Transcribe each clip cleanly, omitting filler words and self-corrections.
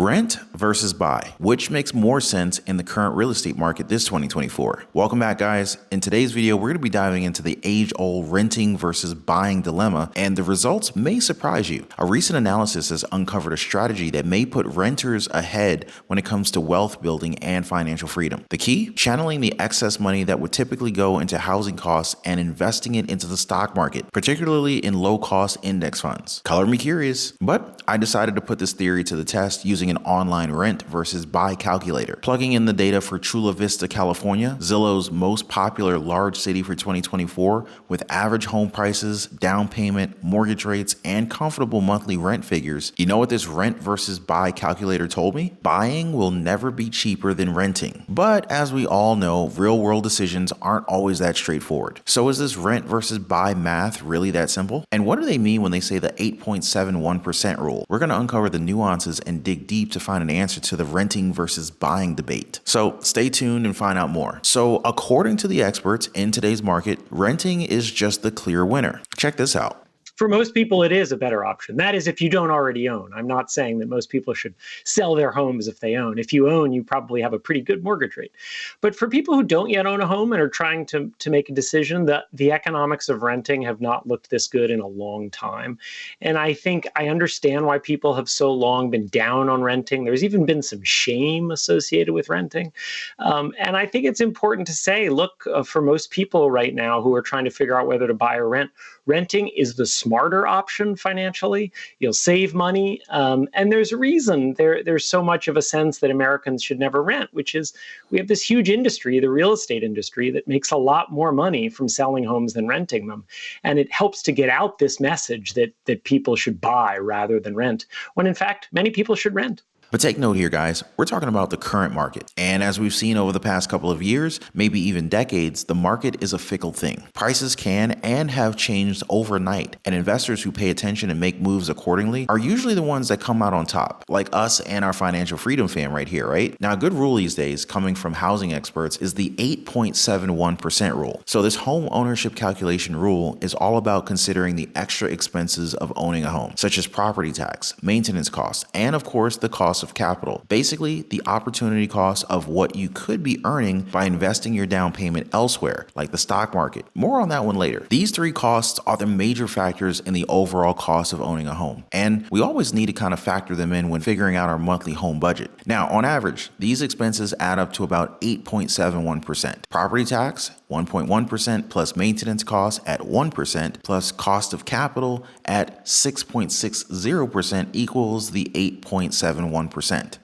Rent versus buy. Which makes more sense in the current real estate market this 2024? Welcome back, guys. In today's video, we're going to be diving into the age-old renting versus buying dilemma, and the results may surprise you. A recent analysis has uncovered a strategy that may put renters ahead when it comes to wealth building and financial freedom. The key? Channeling the excess money that would typically go into housing costs and investing it into the stock market, particularly in low-cost index funds. Color me curious, but I decided to put this theory to the test using an online rent versus buy calculator. Plugging in the data for Chula Vista, California, Zillow's most popular large city for 2024, with average home prices, down payment, mortgage rates, and comfortable monthly rent figures. You know what this rent versus buy calculator told me? Buying will never be cheaper than renting. But as we all know, real world decisions aren't always that straightforward. So is this rent versus buy math really that simple? And what do they mean when they say the 8.71% rule? We're going to uncover the nuances and dig deep to find an answer to the renting versus buying debate. So stay tuned and find out more. So according to the experts in today's market, renting is just the clear winner. Check this out. For most people, it is a better option. That is, if you don't already own. I'm not saying that most people should sell their homes if they own. If you own, you probably have a pretty good mortgage rate. But for people who don't yet own a home and are trying to make a decision, the economics of renting have not looked this good in a long time. And I think I understand why people have so long been down on renting. There's even been some shame associated with renting. And I think it's important to say, look, for most people right now who are trying to figure out whether to buy or rent, renting is the smarter option financially. You'll save money. And there's a reason there's so much of a sense that Americans should never rent, which is we have this huge industry, the real estate industry, that makes a lot more money from selling homes than renting them. And it helps to get out this message that people should buy rather than rent, when in fact, many people should rent. But take note here, guys, we're talking about the current market. And as we've seen over the past couple of years, maybe even decades, the market is a fickle thing. Prices can and have changed overnight, and investors who pay attention and make moves accordingly are usually the ones that come out on top, like us and our financial freedom fam right here, right? Now, a good rule these days, coming from housing experts, is the 8.71% rule. So this home ownership calculation rule is all about considering the extra expenses of owning a home, such as property tax, maintenance costs, and of course, the cost of capital. Basically, the opportunity cost of what you could be earning by investing your down payment elsewhere, like the stock market. More on that one later. These three costs are the major factors in the overall cost of owning a home, and we always need to kind of factor them in when figuring out our monthly home budget. Now, on average, these expenses add up to about 8.71%. Property tax, 1.1%, plus maintenance costs at 1%, plus cost of capital at 6.60% equals the 8.71%.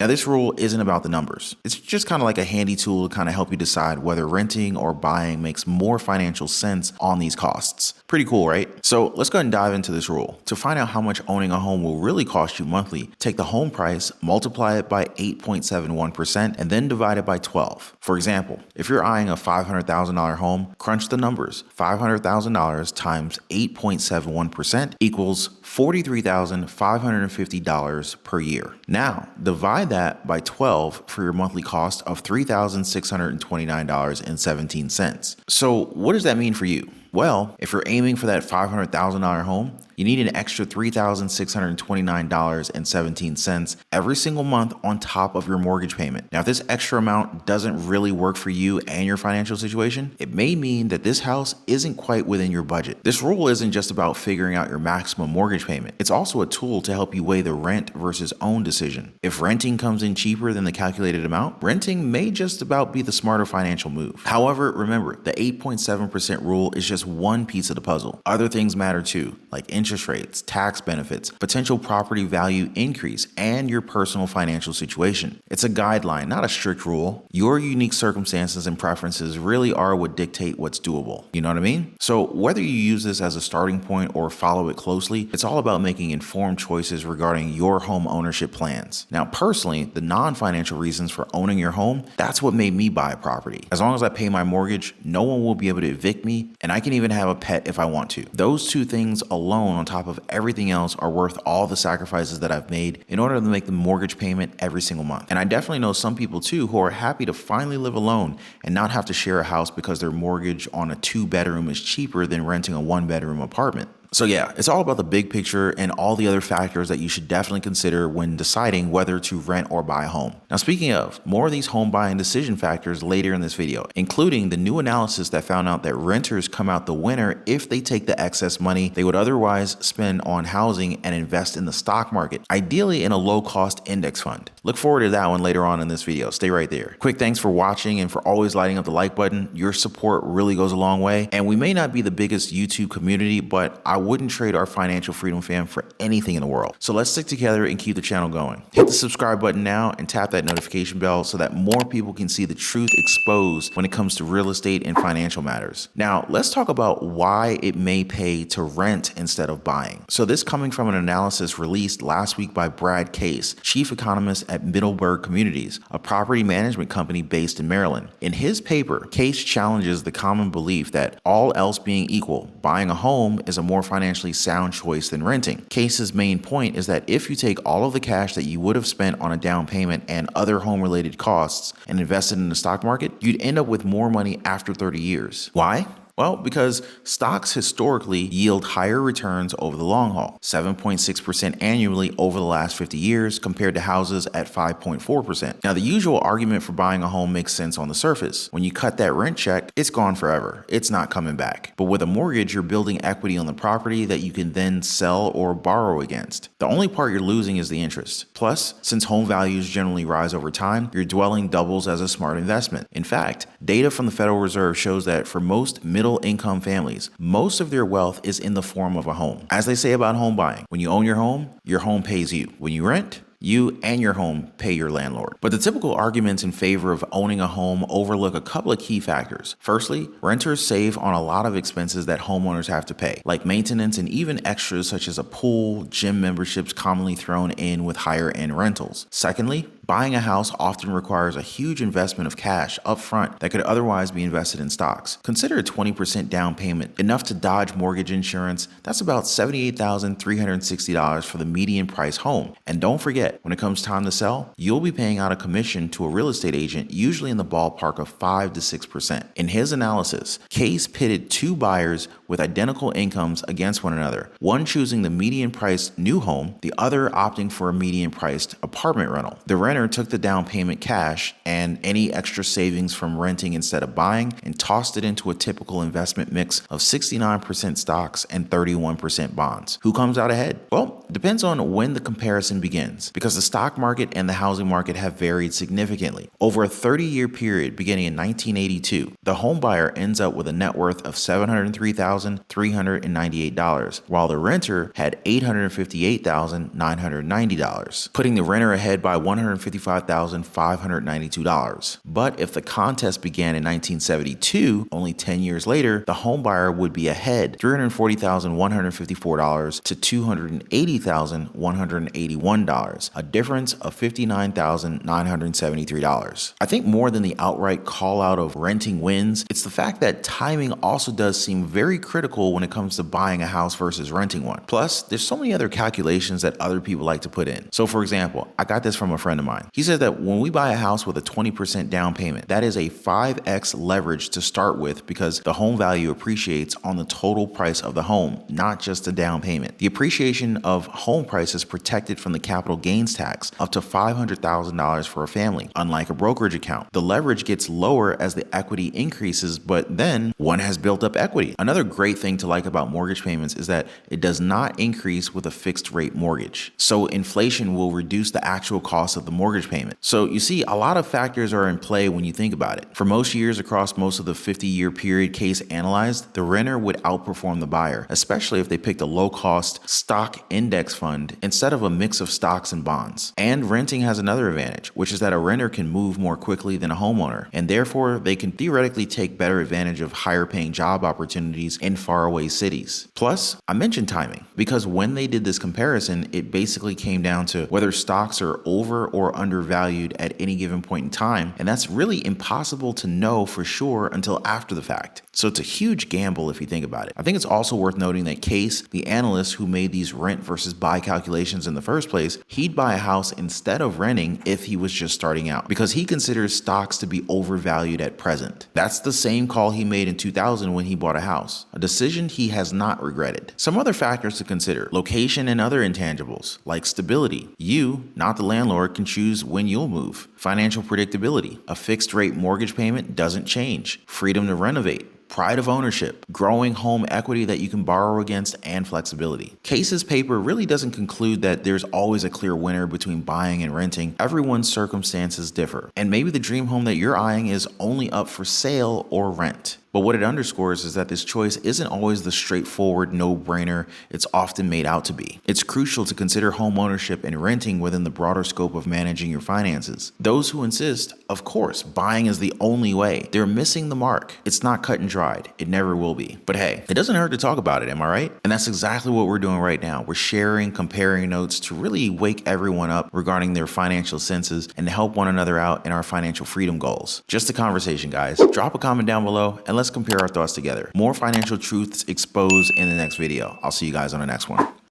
Now, this rule isn't about the numbers. It's just kind of like a handy tool to kind of help you decide whether renting or buying makes more financial sense on these costs. Pretty cool, right? So let's go ahead and dive into this rule. To find out how much owning a home will really cost you monthly, take the home price, multiply it by 8.71%, and then divide it by 12. For example, if you're eyeing a $500,000 home, crunch the numbers. $500,000 times 8.71% equals $43,550 per year. Now, divide that by 12 for your monthly cost of $3,629.17. So what does that mean for you? Well, if you're aiming for that $500,000 home, you need an extra $3,629.17 every single month on top of your mortgage payment. Now, if this extra amount doesn't really work for you and your financial situation, it may mean that this house isn't quite within your budget. This rule isn't just about figuring out your maximum mortgage payment. It's also a tool to help you weigh the rent versus own decision. If renting comes in cheaper than the calculated amount, renting may just about be the smarter financial move. However, remember, the 8.7% rule is just one piece of the puzzle. Other things matter too, like interest rates, tax benefits, potential property value increase, and your personal financial situation. It's a guideline, not a strict rule. Your unique circumstances and preferences really are what dictate what's doable. You know what I mean? So whether you use this as a starting point or follow it closely, it's all about making informed choices regarding your home ownership plans. Now, personally, the non-financial reasons for owning your home, that's what made me buy a property. As long as I pay my mortgage, no one will be able to evict me, and I can even have a pet if I want to. Those two things alone, on top of everything else, are worth all the sacrifices that I've made in order to make the mortgage payment every single month. And I definitely know some people too who are happy to finally live alone and not have to share a house because their mortgage on a 2-bedroom is cheaper than renting a 1-bedroom apartment. So yeah, it's all about the big picture and all the other factors that you should definitely consider when deciding whether to rent or buy a home. Now, speaking of, more of these home buying decision factors later in this video, including the new analysis that found out that renters come out the winner if they take the excess money they would otherwise spend on housing and invest in the stock market, ideally in a low-cost index fund. Look forward to that one later on in this video. Stay right there. Quick thanks for watching and for always lighting up the like button. Your support really goes a long way. And we may not be the biggest YouTube community, but I wouldn't trade our financial freedom fam for anything in the world. So let's stick together and keep the channel going. Hit the subscribe button now and tap that notification bell so that more people can see the truth exposed when it comes to real estate and financial matters. Now, let's talk about why it may pay to rent instead of buying. So this coming from an analysis released last week by Brad Case, chief economist at Middleburg Communities, a property management company based in Maryland. In his paper, Case challenges the common belief that all else being equal, buying a home is a more financially sound choice than renting. Case's main point is that if you take all of the cash that you would have spent on a down payment and other home-related costs and invested in the stock market, you'd end up with more money after 30 years. Why? Well, because stocks historically yield higher returns over the long haul, 7.6% annually over the last 50 years compared to houses at 5.4%. Now, the usual argument for buying a home makes sense on the surface. When you cut that rent check, it's gone forever. It's not coming back. But with a mortgage, you're building equity on the property that you can then sell or borrow against. The only part you're losing is the interest. Plus, since home values generally rise over time, your dwelling doubles as a smart investment. In fact, data from the Federal Reserve shows that for most middle-income families, most of their wealth is in the form of a home. As they say about home buying, when you own your home pays you. When you rent, you and your home pay your landlord. But the typical arguments in favor of owning a home overlook a couple of key factors. Firstly, renters save on a lot of expenses that homeowners have to pay, like maintenance and even extras such as a pool, gym memberships commonly thrown in with higher end rentals. Secondly, buying a house often requires a huge investment of cash up front that could otherwise be invested in stocks. Consider a 20% down payment, enough to dodge mortgage insurance. That's about $78,360 for the median price home. And don't forget, when it comes time to sell, you'll be paying out a commission to a real estate agent, usually in the ballpark of 5 to 6%. In his analysis, Case pitted two buyers with identical incomes against one another, one choosing the median priced new home, the other opting for a median priced apartment rental. The renter took the down payment cash and any extra savings from renting instead of buying and tossed it into a typical investment mix of 69% stocks and 31% bonds. Who comes out ahead? Well, it depends on when the comparison begins, because the stock market and the housing market have varied significantly. Over a 30-year period beginning in 1982, the home buyer ends up with a net worth of $703,398, while the renter had $858,990, putting the renter ahead by $155,592. But if the contest began in 1972, only 10 years later, the home buyer would be ahead $340,154 to $280,181, a difference of $59,973. I think more than the outright call out of renting wins, it's the fact that timing also does seem very critical when it comes to buying a house versus renting one. Plus, there's so many other calculations that other people like to put in. So for example, I got this from a friend of mine. He said that when we buy a house with a 20% down payment, that is a 5x leverage to start with because the home value appreciates on the total price of the home, not just the down payment. The appreciation of home price is protected from the capital gains tax up to $500,000 for a family. Unlike a brokerage account, the leverage gets lower as the equity increases, but then one has built up equity. Another great thing to like about mortgage payments is that it does not increase with a fixed rate mortgage. So inflation will reduce the actual cost of the mortgage payment. So you see, a lot of factors are in play when you think about it. For most years across most of the 50-year period Case analyzed, the renter would outperform the buyer, especially if they picked a low-cost stock index fund instead of a mix of stocks and bonds. And renting has another advantage, which is that a renter can move more quickly than a homeowner, and therefore they can theoretically take better advantage of higher paying job opportunities in faraway cities. Plus, I mentioned timing, because when they did this comparison, it basically came down to whether stocks are over or or undervalued at any given point in time, and that's really impossible to know for sure until after the fact. So it's a huge gamble if you think about it. I think it's also worth noting that Case, the analyst who made these rent versus buy calculations in the first place, he'd buy a house instead of renting if he was just starting out, because he considers stocks to be overvalued at present. That's the same call he made in 2000 when he bought a house, a decision he has not regretted. Some other factors to consider: location and other intangibles, like stability. You, not the landlord, can choose when you'll move. Financial predictability. A fixed rate mortgage payment doesn't change. Freedom to renovate. Pride of ownership, growing home equity that you can borrow against, and flexibility. Case's paper really doesn't conclude that there's always a clear winner between buying and renting. Everyone's circumstances differ, and maybe the dream home that you're eyeing is only up for sale or rent. But what it underscores is that this choice isn't always the straightforward no-brainer it's often made out to be. It's crucial to consider home ownership and renting within the broader scope of managing your finances. Those who insist, of course, buying is the only way, they're missing the mark. It's not cut and dried. It never will be. But hey, it doesn't hurt to talk about it, am I right? And that's exactly what we're doing right now. We're sharing, comparing notes to really wake everyone up regarding their financial senses and to help one another out in our financial freedom goals. Just a conversation, guys. Drop a comment down below and let's compare our thoughts together. More financial truths exposed in the next video. I'll see you guys on the next one.